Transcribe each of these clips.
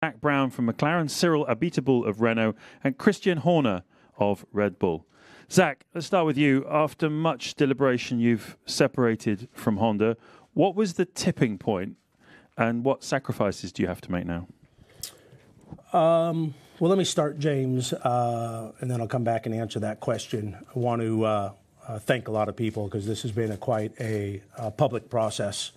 Zak Brown from McLaren, Cyril Abiteboul of Renault, and Christian Horner of Red Bull. Zak, let's start with you. After much deliberation, you've separated from Honda. What was the tipping point, and what sacrifices do you have to make now? Well, let me start, James, and then I'll come back and answer that question. I want to thank a lot of people because this has been quite a public process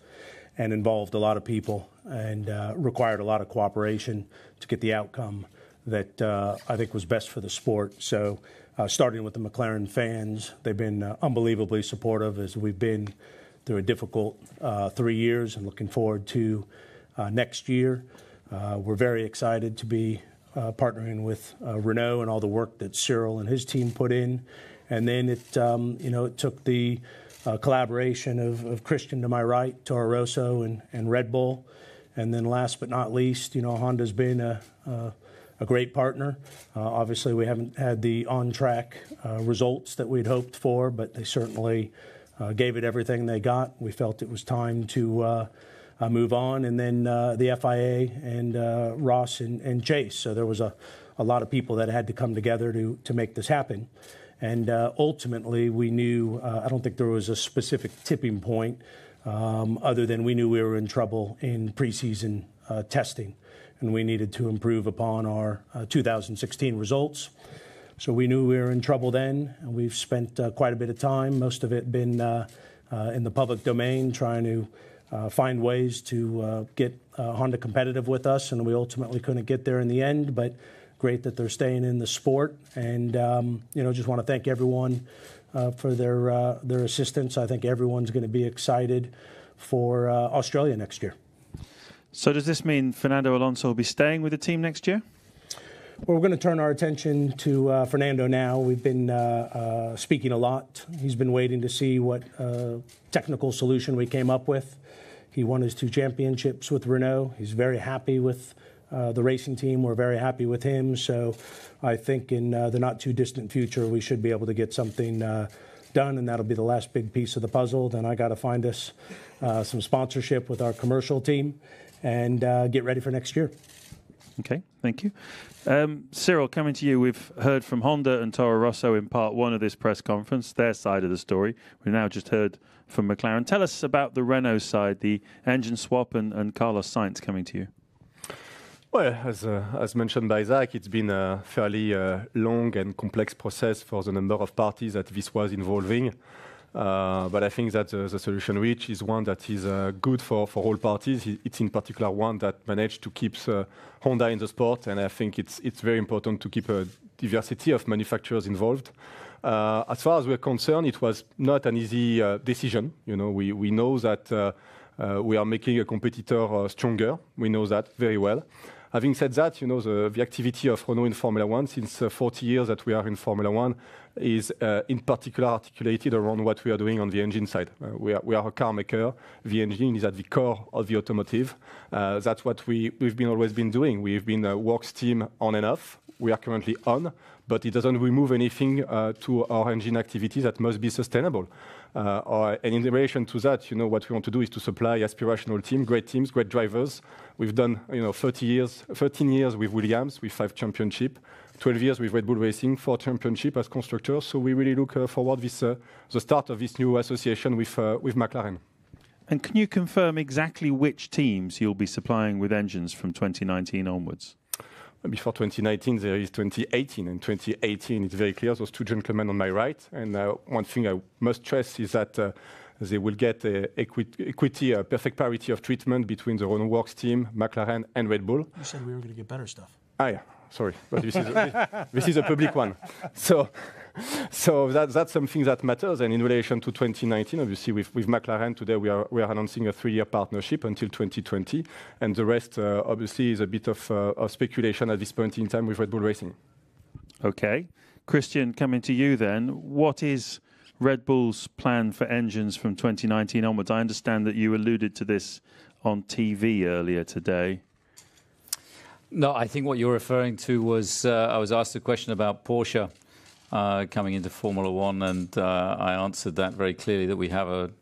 and involved a lot of people and required a lot of cooperation to get the outcome that I think was best for the sport. So starting with the McLaren fans, they've been unbelievably supportive as we've been through a difficult 3 years and looking forward to next year. We're very excited to be partnering with Renault and all the work that Cyril and his team put in. And then it took the collaboration of Christian to my right, Toro Rosso and Red Bull. And then last but not least, Honda's been a great partner. Obviously, we haven't had the on-track results that we'd hoped for, but they certainly gave it everything they got. We felt it was time to move on. And then the FIA and Ross and Chase. So there was a lot of people that had to come together to make this happen. And ultimately, we knew, I don't think there was a specific tipping point other than we knew we were in trouble in preseason testing. And we needed to improve upon our 2016 results. So we knew we were in trouble then. And we've spent quite a bit of time, most of it been in the public domain, trying to find ways to get Honda competitive with us. And we ultimately couldn't get there in the end. But great that they're staying in the sport, and just want to thank everyone for their assistance. I think everyone's going to be excited for Australia next year. So does this mean Fernando Alonso will be staying with the team next year? Well, we're going to turn our attention to Fernando now. We've been speaking a lot. He's been waiting to see what technical solution we came up with. He won his 2 championships with Renault. He's very happy with the racing team. We're very happy with him. So I think in the not too distant future, we should be able to get something done, and that'll be the last big piece of the puzzle. Then I got to find us some sponsorship with our commercial team and get ready for next year. Okay, thank you. Cyril, coming to you, we've heard from Honda and Toro Rosso in part 1 of this press conference, their side of the story. We've now just heard from McLaren. Tell us about the Renault side, the engine swap and Carlos Sainz coming to you. Well, as mentioned by Zak, it's been a fairly long and complex process for the number of parties that this was involving. But I think that the solution reached is one that is good for all parties. It's in particular one that managed to keep Honda in the sport, and I think it's very important to keep a diversity of manufacturers involved. As far as we're concerned, it was not an easy decision. We know that we are making a competitor stronger. We know that very well. Having said that, the activity of Renault in Formula One since 40 years that we are in Formula One is in particular articulated around what we are doing on the engine side. We are a car maker. The engine is at the core of the automotive. That's what we've always been doing. We've been a works team on and off. We are currently on, but it doesn't remove anything to our engine activities that must be sustainable. And in relation to that, what we want to do is to supply aspirational teams, great drivers. We've done 13 years with Williams with 5 championships, 12 years with Red Bull Racing, 4 championships as constructors. So we really look forward to the start of this new association with McLaren. And can you confirm exactly which teams you'll be supplying with engines from 2019 onwards? Before 2019, there is 2018. And 2018, it's very clear, those 2 gentlemen on my right. And one thing I must stress is that they will get equity, a perfect parity of treatment between the Renault Works team, McLaren, and Red Bull. You said we were going to get better stuff. Yeah. Sorry, but this is a public one. So that's something that matters. And in relation to 2019, obviously with McLaren today, we are announcing a 3-year partnership until 2020, and the rest obviously is a bit of speculation at this point in time with Red Bull Racing. Okay, Christian, coming to you then. What is Red Bull's plan for engines from 2019 onwards? I understand that you alluded to this on TV earlier today. No, I think what you're referring to was I was asked a question about Porsche coming into Formula One, and I answered that very clearly, that we have an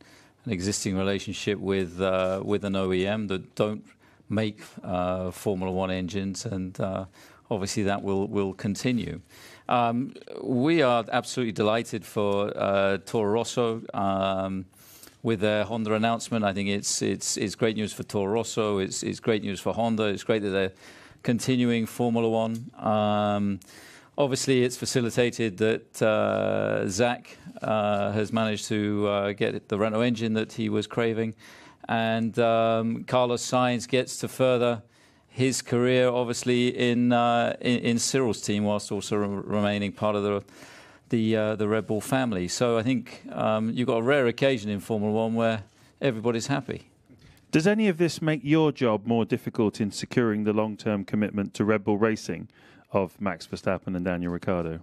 existing relationship with an OEM that don't make Formula One engines, and obviously that will continue. We are absolutely delighted for Toro Rosso with their Honda announcement. I think it's great news for Toro Rosso. It's great news for Honda. It's great that they're continuing Formula One. Obviously, it's facilitated that Zach has managed to get the Renault engine that he was craving, and Carlos Sainz gets to further his career, obviously in Cyril's team, whilst also remaining part of the Red Bull family. So I think you've got a rare occasion in Formula One where everybody's happy. Does any of this make your job more difficult in securing the long-term commitment to Red Bull Racing of Max Verstappen and Daniel Ricciardo?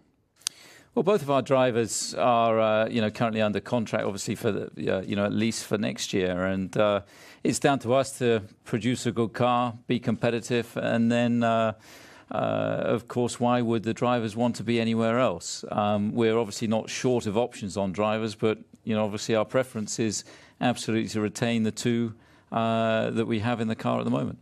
Well, both of our drivers are, currently under contract, obviously for at least for next year, and it's down to us to produce a good car, be competitive, and then, of course, why would the drivers want to be anywhere else? We're obviously not short of options on drivers, but obviously our preference is absolutely to retain the two that we have in the car at the moment.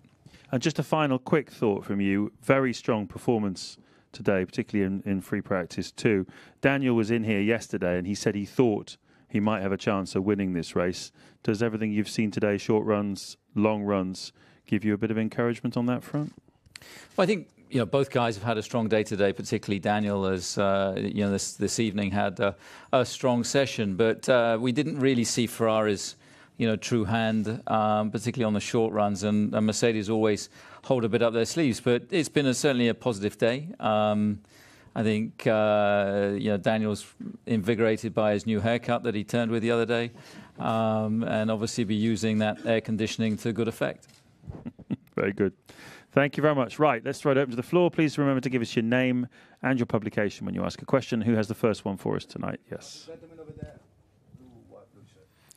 And just a final quick thought from you. Very strong performance today, particularly in free practice too. Daniel was in here yesterday and he said he thought he might have a chance of winning this race. Does everything you've seen today, short runs, long runs, give you a bit of encouragement on that front? Well, I think both guys have had a strong day today, particularly Daniel has this evening had a strong session, but we didn't really see Ferrari's true hand, particularly on the short runs, and Mercedes always hold a bit up their sleeves. But it's been certainly a positive day. I think Daniel's invigorated by his new haircut that he turned with the other day, and obviously be using that air conditioning to good effect. Very good. Thank you very much. Right, let's throw it open to the floor. Please remember to give us your name and your publication when you ask a question. Who has the first one for us tonight? Yes.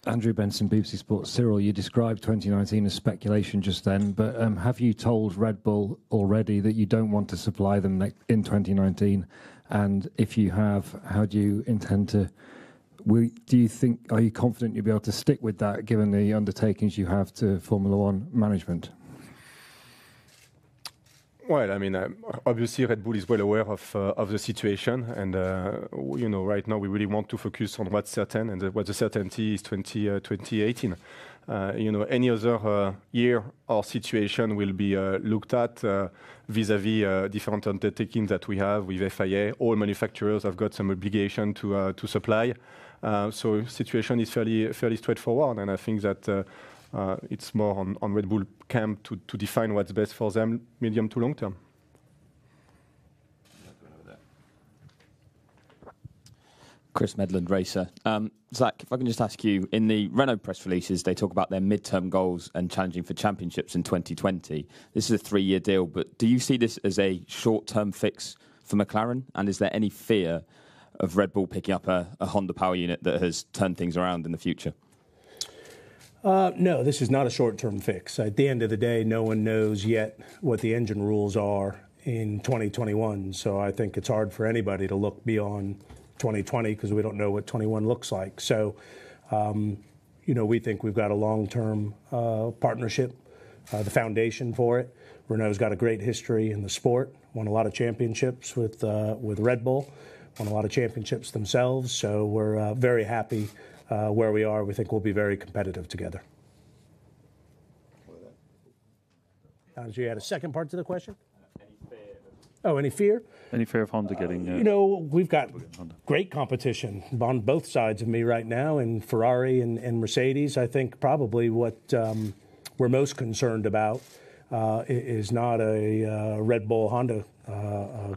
Andrew Benson, BBC Sports. Cyril, you described 2019 as speculation just then, but have you told Red Bull already that you don't want to supply them in 2019? And if you have, how do you intend to? Are you confident you'll be able to stick with that, given the undertakings you have to Formula One management? Well, I mean, obviously Red Bull is well aware of the situation, and right now we really want to focus on what's certain, and what the certainty is 2018. Any other year or situation will be looked at vis-à-vis different undertakings that we have with FIA. All manufacturers have got some obligation to supply, so situation is fairly straightforward, and I think that. It's more on Red Bull camp to define what's best for them medium to long term. Chris Medland, Racer. Zach, if I can just ask you, in the Renault press releases, they talk about their midterm goals and challenging for championships in 2020. This is a 3-year deal, but do you see this as a short-term fix for McLaren? And is there any fear of Red Bull picking up a Honda power unit that has turned things around in the future? No, this is not a short-term fix. At the end of the day, no one knows yet what the engine rules are in 2021. So I think it's hard for anybody to look beyond 2020 because we don't know what 21 looks like. So, we think we've got a long-term partnership, the foundation for it. Renault's got a great history in the sport, won a lot of championships with Red Bull, won a lot of championships themselves. So we're very happy where we are. We think we'll be very competitive together. So you had a second part to the question? Any fear? Any fear of Honda getting... we've got great competition on both sides of me right now, and Ferrari and Mercedes. I think probably what we're most concerned about is not a Red Bull-Honda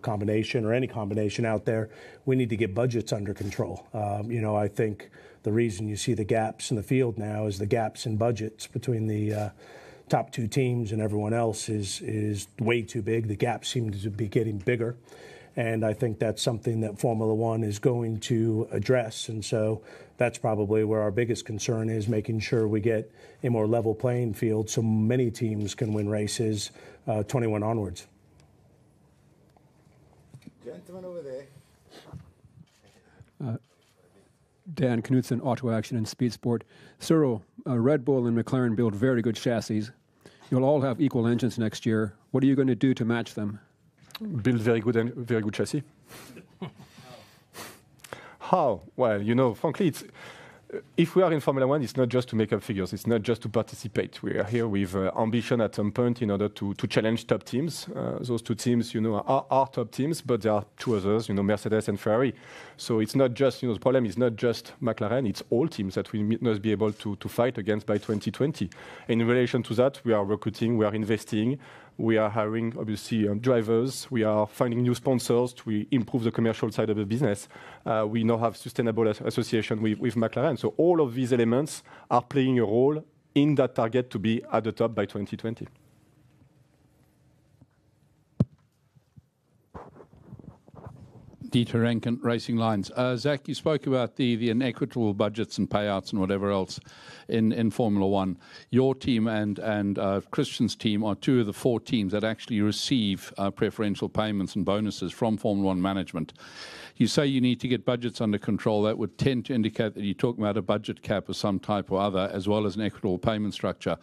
combination or any combination out there. We need to get budgets under control. I think the reason you see the gaps in the field now is the gaps in budgets between the top two teams and everyone else is way too big. The gaps seem to be getting bigger. And I think that's something that Formula One is going to address. And so that's probably where our biggest concern is, making sure we get a more level playing field so many teams can win races 21 onwards. Gentleman over there. Dan Knutson, Auto Action and Speed Sport. Cyril, Red Bull and McLaren build very good chassis. You'll all have equal engines next year. What are you going to do to match them? Build very good chassis. How? Well, frankly, if we are in Formula One, it's not just to make up figures. It's not just to participate. We are here with ambition at some point in order to challenge top teams. Those two teams, are top teams, but there are two others, Mercedes and Ferrari. So it's not just, the problem is not just McLaren. It's all teams that we must be able to fight against by 2020. And in relation to that, we are recruiting, we are investing. We are hiring, obviously, drivers. We are finding new sponsors to improve the commercial side of the business. We now have sustainable association with McLaren. So all of these elements are playing a role in that target to be at the top by 2020. Dieter Renken, Racing Lines. Zach, you spoke about the inequitable budgets and payouts and whatever else in Formula One. Your team and Christian's team are two of the 4 teams that actually receive preferential payments and bonuses from Formula One management. You say you need to get budgets under control. That would tend to indicate that you're talking about a budget cap of some type or other, as well as an equitable payment structure.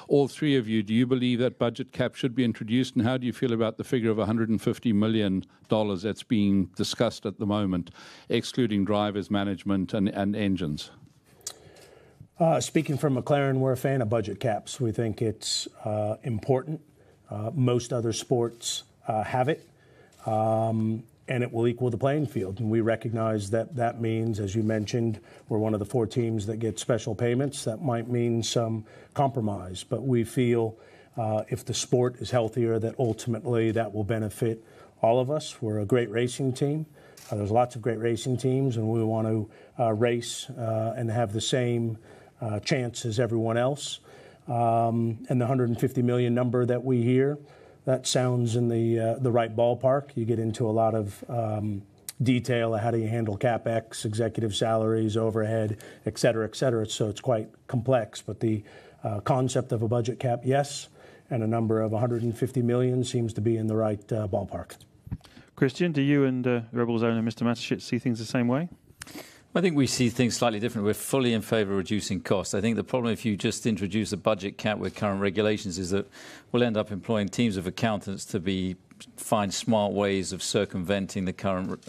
All 3 of you, do you believe that budget cap should be introduced? And how do you feel about the figure of $150 million that's being discussed at the moment, excluding drivers, management, and engines? Speaking from McLaren, we're a fan of budget caps. We think it's important. Most other sports have it. And it will equal the playing field. And we recognize that means, as you mentioned, we're one of the 4 teams that get special payments. That might mean some compromise. But we feel if the sport is healthier, that ultimately that will benefit all of us. We're a great racing team. There's lots of great racing teams, and we want to race and have the same chance as everyone else. And the 150 million number that we hear, that sounds in the right ballpark. You get into a lot of detail of how do you handle CapEx, executive salaries, overhead, et cetera, so it's quite complex. But the concept of a budget cap, yes, and a number of 150 million seems to be in the right ballpark. Christian, do you and Red Bull's owner, Mr. Mateschitz, see things the same way? I think we see things slightly different. We're fully in favour of reducing costs. I think the problem if you just introduce a budget cap with current regulations is that we'll end up employing teams of accountants to find smart ways of circumventing the current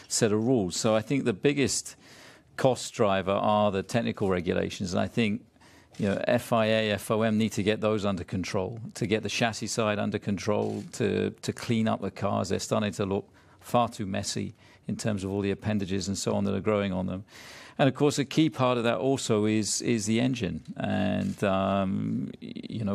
set of rules. So I think the biggest cost driver are the technical regulations, and I think FIA, FOM need to get those under control, to get the chassis side under control, to clean up the cars. They're starting to look far too messy in terms of all the appendages and so on that are growing on them. And of course, a key part of that also is the engine. And,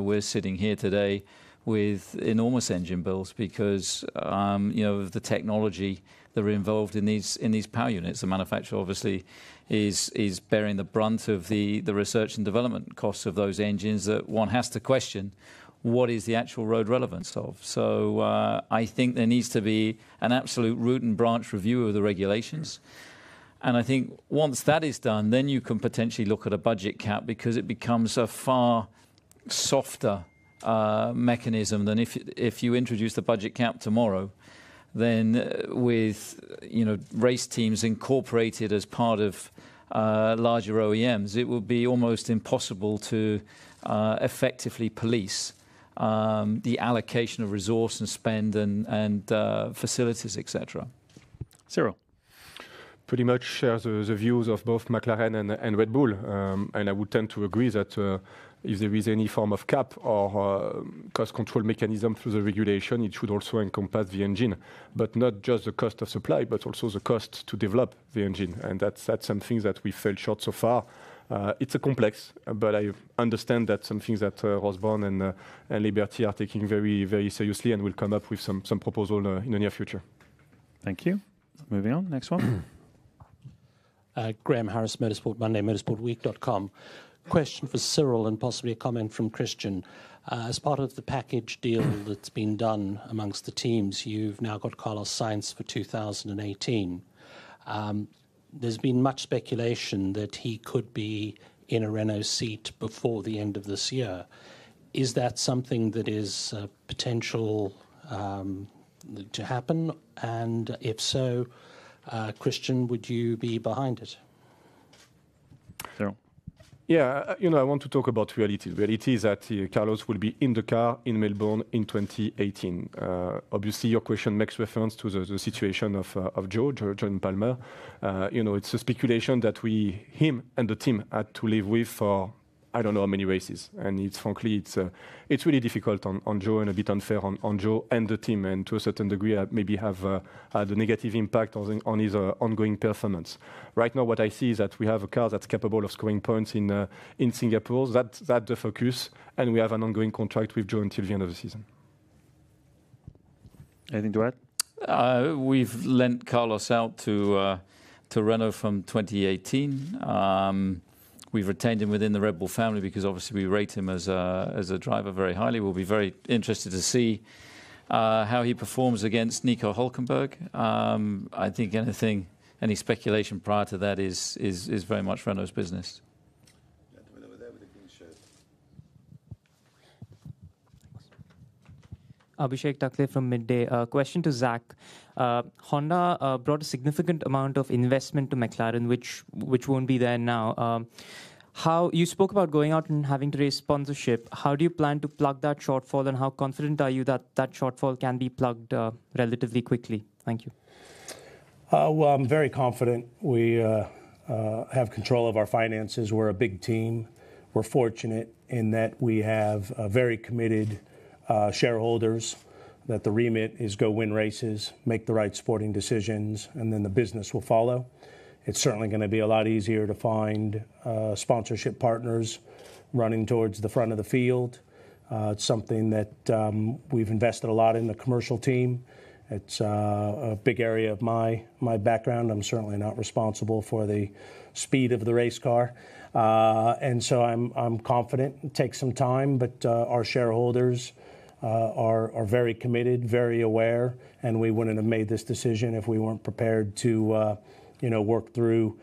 we're sitting here today with enormous engine bills because, of the technology that are involved in these power units. The manufacturer obviously is bearing the brunt of the research and development costs of those engines that one has to question what is the actual road relevance of. So I think there needs to be an absolute root and branch review of the regulations. And I think once that is done, then you can potentially look at a budget cap because it becomes a far softer mechanism than if you introduce the budget cap tomorrow, then with race teams incorporated as part of larger OEMs, it would be almost impossible to effectively police the allocation of resource and spend and facilities, etc. Cyril. Pretty much share the views of both McLaren and Red Bull. And I would tend to agree that if there is any form of cap or cost control mechanism through the regulation, it should also encompass the engine, but not just the cost of supply, but also the cost to develop the engine. And that's something that we fell short so far. It's a complex, but I understand that some things that Rosborn and Liberty are taking very, very seriously and will come up with some proposal in the near future. Thank you. Moving on, next one. Graham Harris, Motorsport Monday, motorsportweek.com. Question for Cyril and possibly a comment from Christian. As part of the package deal that's been done amongst the teams, you've now got Carlos Sainz for 2018. There's been much speculation that he could be in a Renault seat before the end of this year. Is that something that is potential to happen? And if so, Christian, would you be behind it? Cyril. Yeah, I want to talk about reality. The reality is that Carlos will be in the car in Melbourne in 2018. Obviously, your question makes reference to the situation of John Palmer. It's a speculation that him and the team had to live with for I don't know how many races, and it's really difficult on Joe and a bit unfair on Joe and the team, and to a certain degree maybe have had a negative impact on his ongoing performance. Right now, what I see is that we have a car that's capable of scoring points in Singapore. That's the focus, and we have an ongoing contract with Joe until the end of the season. Anything to add? We've lent Carlos out to Renault from 2018. We've retained him within the Red Bull family because obviously we rate him as a driver very highly. We'll be very interested to see how he performs against Nico Hülkenberg. I think any speculation prior to that is very much Renault's business. Gentleman over there with the green shirt. Abhishek Takle from Midday. Question to Zach. Honda brought a significant amount of investment to McLaren, which won't be there now. How you spoke about going out and having to raise sponsorship. How do you plan to plug that shortfall, and how confident are you that shortfall can be plugged relatively quickly? Thank you. Well, I'm very confident. We have control of our finances. We're a big team. We're fortunate in that we have very committed shareholders, that the remit is go win races, make the right sporting decisions, and then the business will follow. It's certainly going to be a lot easier to find sponsorship partners running towards the front of the field. It's something that we've invested a lot in the commercial team. It's a big area of my background. I'm certainly not responsible for the speed of the race car. And so I'm confident. It takes some time, but our shareholders are very committed, very aware, and we wouldn't have made this decision if we weren't prepared to work through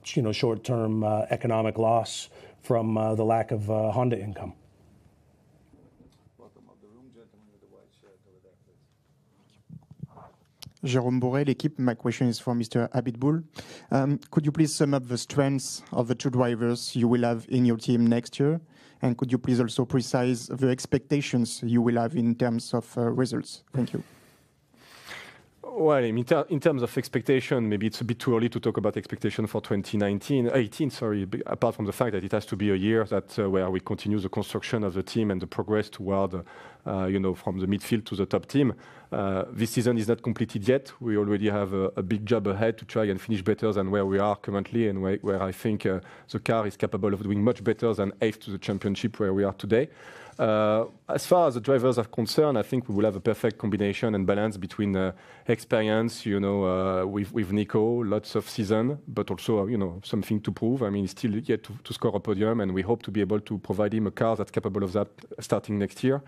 short-term economic loss from the lack of Honda income. Welcome up the room, gentleman with the white shirt over there, please. Jérôme Borrell, l'équipe. My question is for Mr. Abiteboul. Could you please sum up the strengths of the two drivers you will have in your team next year? And could you please also precise the expectations you will have in terms of results? Thank you. Well, in terms of expectation, maybe it's a bit too early to talk about expectation for 2018, apart from the fact that it has to be a year where we continue the construction of the team and the progress toward, from the midfield to the top team. This season is not completed yet. We already have a big job ahead to try and finish better than where we are currently, and where I think the car is capable of doing much better than 8th to the championship where we are today. As far as the drivers are concerned, I think we will have a perfect combination and balance between experience, with Nico, lots of season, but also, something to prove. I mean, he's still yet to score a podium, and we hope to be able to provide him a car that's capable of that starting next year.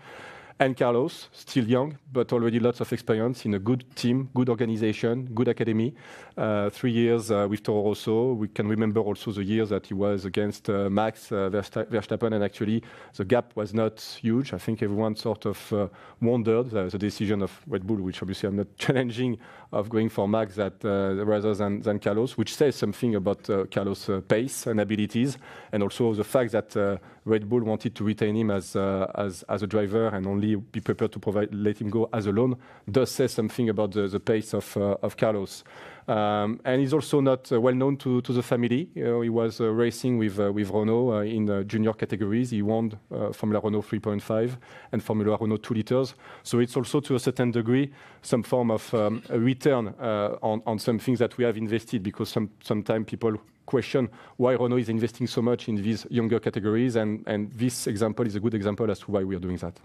And Carlos, still young, but already lots of experience in a good team, good organization, good academy. 3 years with Toro Rosso. We can remember also the years that he was against Max Verstappen, and actually the gap was not huge. I think everyone sort of wondered the decision of Red Bull, which obviously I'm not challenging, of going for Max rather than Carlos, which says something about Carlos' pace and abilities, and also the fact that Red Bull wanted to retain him as a driver and only be prepared to let him go as a loan, does say something about the pace of Carlos. And he's also not well known to the family. He was racing with Renault in junior categories. He won Formula Renault 3.5 and Formula Renault 2 liters. So it's also, to a certain degree, some form of a return on some things that we have invested, because sometimes people question why Renault is investing so much in these younger categories, and this example is a good example as to why we are doing that.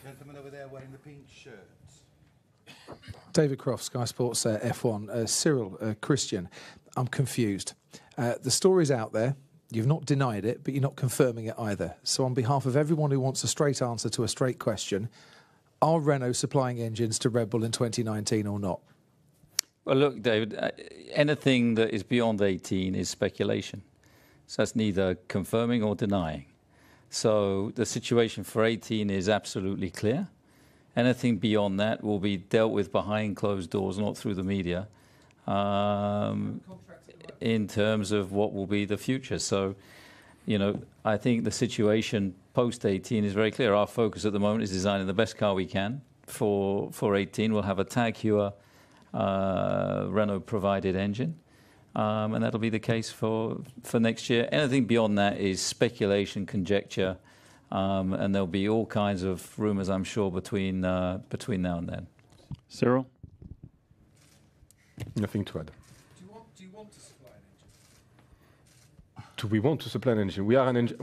Gentleman over there wearing the pink shirt. David Croft, Sky Sports F1. Cyril, Christian, I'm confused. The story's out there. You've not denied it, but you're not confirming it either. So on behalf of everyone who wants a straight answer to a straight question, are Renault supplying engines to Red Bull in 2019 or not? Well, look, David, anything that is beyond 18 is speculation. So that's neither confirming or denying. So the situation for 18 is absolutely clear. Anything beyond that will be dealt with behind closed doors, not through the media. in terms of what will be the future. So, I think the situation post-18 is very clear. Our focus at the moment is designing the best car we can for 18. We'll have a Tag Heuer Renault-provided engine. And that'll be the case for next year. Anything beyond that is speculation, conjecture, and there'll be all kinds of rumours, I'm sure, between now and then. Cyril? Nothing to add. Do you want to supply an engine? Do we want to supply an engine? We are an engine.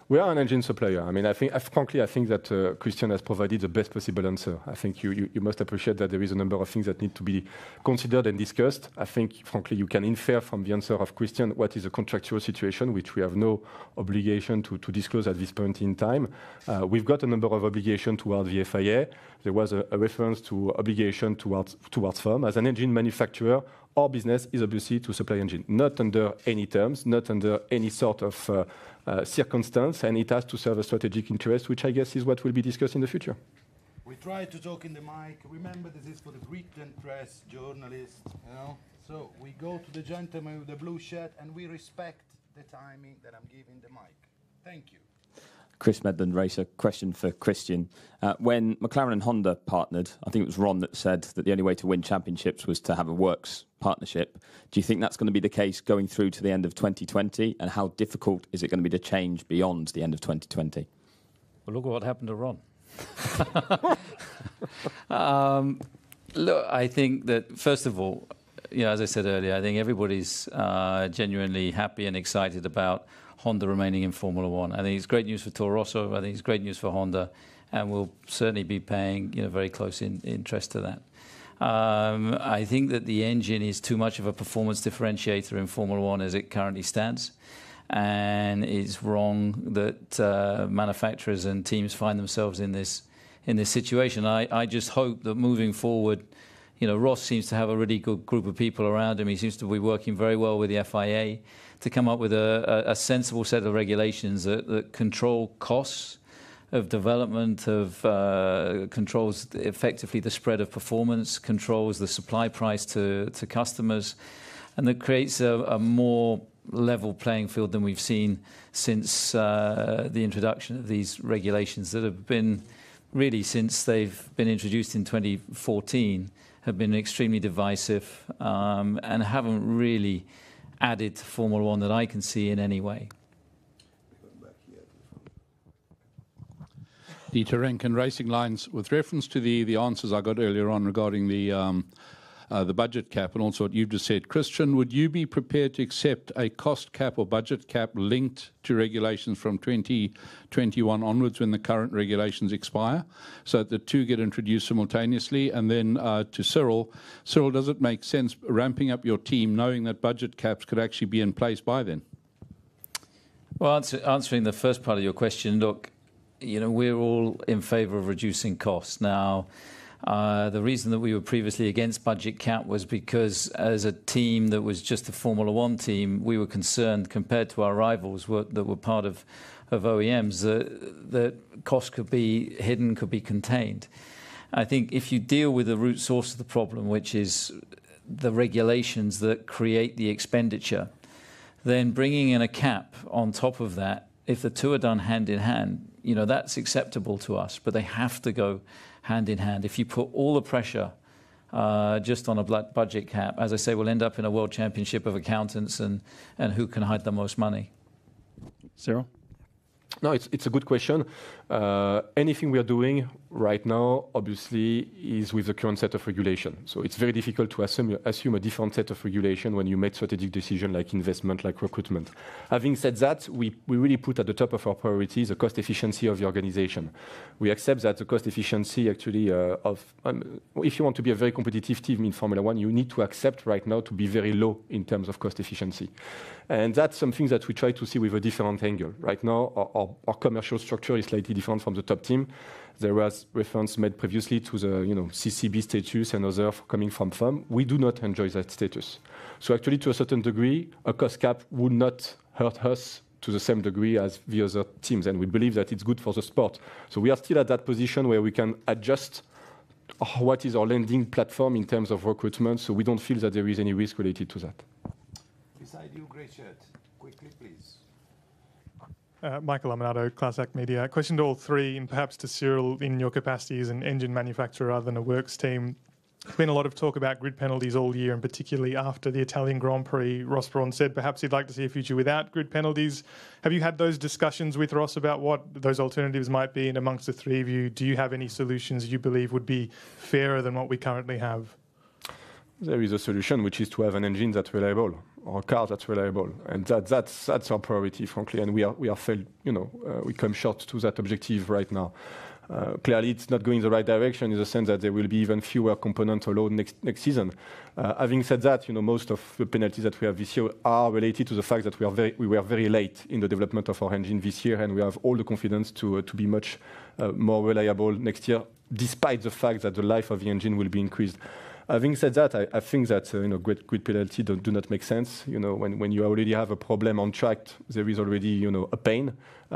We are an engine supplier. I mean, frankly, I think that Christian has provided the best possible answer. I think you must appreciate that there is a number of things that need to be considered and discussed. I think, frankly, you can infer from the answer of Christian what is a contractual situation, which we have no obligation to disclose at this point in time. We've got a number of obligations towards the FIA. There was a reference to obligation towards firm. As an engine manufacturer, our business is obviously to supply engine, not under any terms, not under any sort of circumstance, and it has to serve a strategic interest, which I guess is what will be discussed in the future. We try to talk in the mic. Remember, this is for the written press, journalists, So we go to the gentleman with the blue shirt, and we respect the timing that I'm giving the mic. Thank you. Chris Medland Racer, question for Christian. When McLaren and Honda partnered, I think it was Ron that said that the only way to win championships was to have a works partnership. Do you think that's going to be the case going through to the end of 2020? And how difficult is it going to be to change beyond the end of 2020? Well, look at what happened to Ron. Look, I think that, first of all, as I said earlier, I think everybody's genuinely happy and excited about Honda remaining in Formula One. I think it's great news for Toro Rosso. I think it's great news for Honda, and we'll certainly be paying very close interest to that. I think that the engine is too much of a performance differentiator in Formula One as it currently stands, and it's wrong that manufacturers and teams find themselves in this situation. I just hope that moving forward, Ross seems to have a really good group of people around him. He seems to be working very well with the FIA to come up with a sensible set of regulations that control costs of development, controls effectively the spread of performance, controls the supply price to customers, and that creates a more level playing field than we've seen since the introduction of these regulations that have been, really since they've been introduced in 2014, have been extremely divisive and haven't really added to Formula One that I can see in any way. Dieter Renken, Racing Lines. With reference to the answers I got earlier on regarding the budget cap and also what you've just said, Christian, would you be prepared to accept a cost cap or budget cap linked to regulations from 2021 onwards when the current regulations expire, so that the two get introduced simultaneously? And then to Cyril, does it make sense ramping up your team knowing that budget caps could actually be in place by then? Well, answering the first part of your question, look, we're all in favour of reducing costs. Now, the reason that we were previously against budget cap was because as a team that was just a Formula One team, we were concerned compared to our rivals that were part of OEMs that costs could be hidden, could be contained. I think if you deal with the root source of the problem, which is the regulations that create the expenditure, then bringing in a cap on top of that, if the two are done hand in hand, that's acceptable to us, but they have to go hand in hand. If you put all the pressure just on a budget cap, as I say, we'll end up in a world championship of accountants and who can hide the most money. Cyril? No, it's a good question. Anything we are doing right now, obviously, is with the current set of regulation. So it's very difficult to assume a different set of regulation when you make strategic decisions like investment, like recruitment. Having said that, we really put at the top of our priorities the cost efficiency of the organization. We accept that the cost efficiency actually if you want to be a very competitive team in Formula One, you need to accept right now to be very low in terms of cost efficiency. And that's something that we try to see with a different angle. Right now, our commercial structure is slightly different from the top team. There was reference made previously to the CCB status and others coming from FOM. We do not enjoy that status. So actually, to a certain degree, a cost cap would not hurt us to the same degree as the other teams, and we believe that it's good for the sport. So we are still at that position where we can adjust what is our landing platform in terms of recruitment, so we don't feel that there is any risk related to that. Beside you, grey shirt. Quickly, please. Michael Amanado, Class Act Media. Question to all three, and perhaps to Cyril, in your capacity as an engine manufacturer rather than a works team. There's been a lot of talk about grid penalties all year, and particularly after the Italian Grand Prix. Ross Brawn said perhaps he'd like to see a future without grid penalties. Have you had those discussions with Ross about what those alternatives might be? And amongst the three of you, do you have any solutions you believe would be fairer than what we currently have? There is a solution, which is to have an engine that's reliable, or a car that's reliable, and that's our priority, frankly. And we are failed. We come short to that objective right now. Clearly, it's not going in the right direction in the sense that there will be even fewer components allowed next season. Having said that, most of the penalties that we have this year are related to the fact that we were very late in the development of our engine this year, and we have all the confidence to be much more reliable next year, despite the fact that the life of the engine will be increased. Having said that, I think that grid penalty do not make sense. When you already have a problem on track, there is already a pain.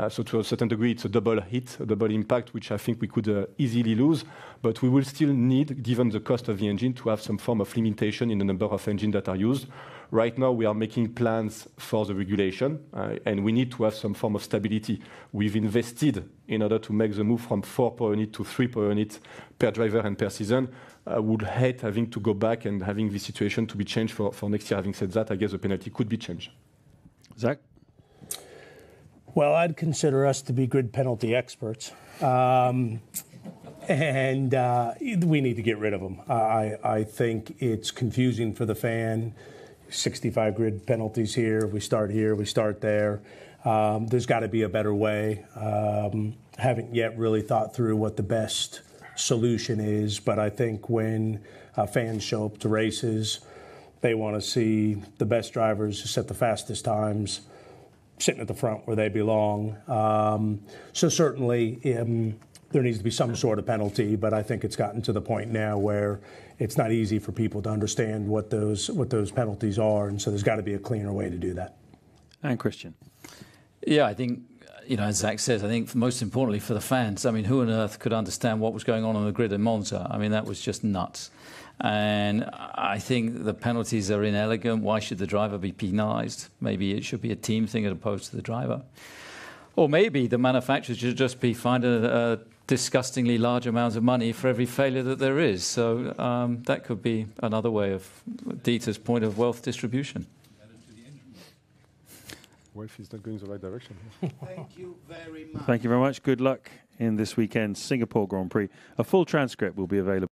So to a certain degree, it's a double hit, a double impact, which I think we could easily lose. But we will still need, given the cost of the engine, to have some form of limitation in the number of engines that are used. Right now, we are making plans for the regulation, and we need to have some form of stability. We've invested in order to make the move from 4 per unit to 3 per unit per driver and per season. I would hate having to go back and having the situation to be changed for next year. Having said that, I guess the penalty could be changed. Zach? Well, I'd consider us to be grid penalty experts. And we need to get rid of them. I think it's confusing for the fan. 65 grid penalties here, we start there. There's got to be a better way. Haven't yet really thought through what the best solution is, but I think when fans show up to races, they want to see the best drivers who set the fastest times sitting at the front where they belong. So certainly there needs to be some sort of penalty, but I think it's gotten to the point now where it's not easy for people to understand what those penalties are, and so there's got to be a cleaner way to do that. And Christian? Yeah, I think, as Zach says, I think most importantly for the fans, I mean, who on earth could understand what was going on the grid in Monza? I mean, that was just nuts. And I think the penalties are inelegant. Why should the driver be penalised? Maybe it should be a team thing as opposed to the driver. Or maybe the manufacturers should just be fined a disgustingly large amount of money for every failure that there is. So that could be another way of Dieter's point of wealth distribution. Wealth is not going the right direction. Thank you very much. Thank you very much. Good luck in this weekend's Singapore Grand Prix. A full transcript will be available.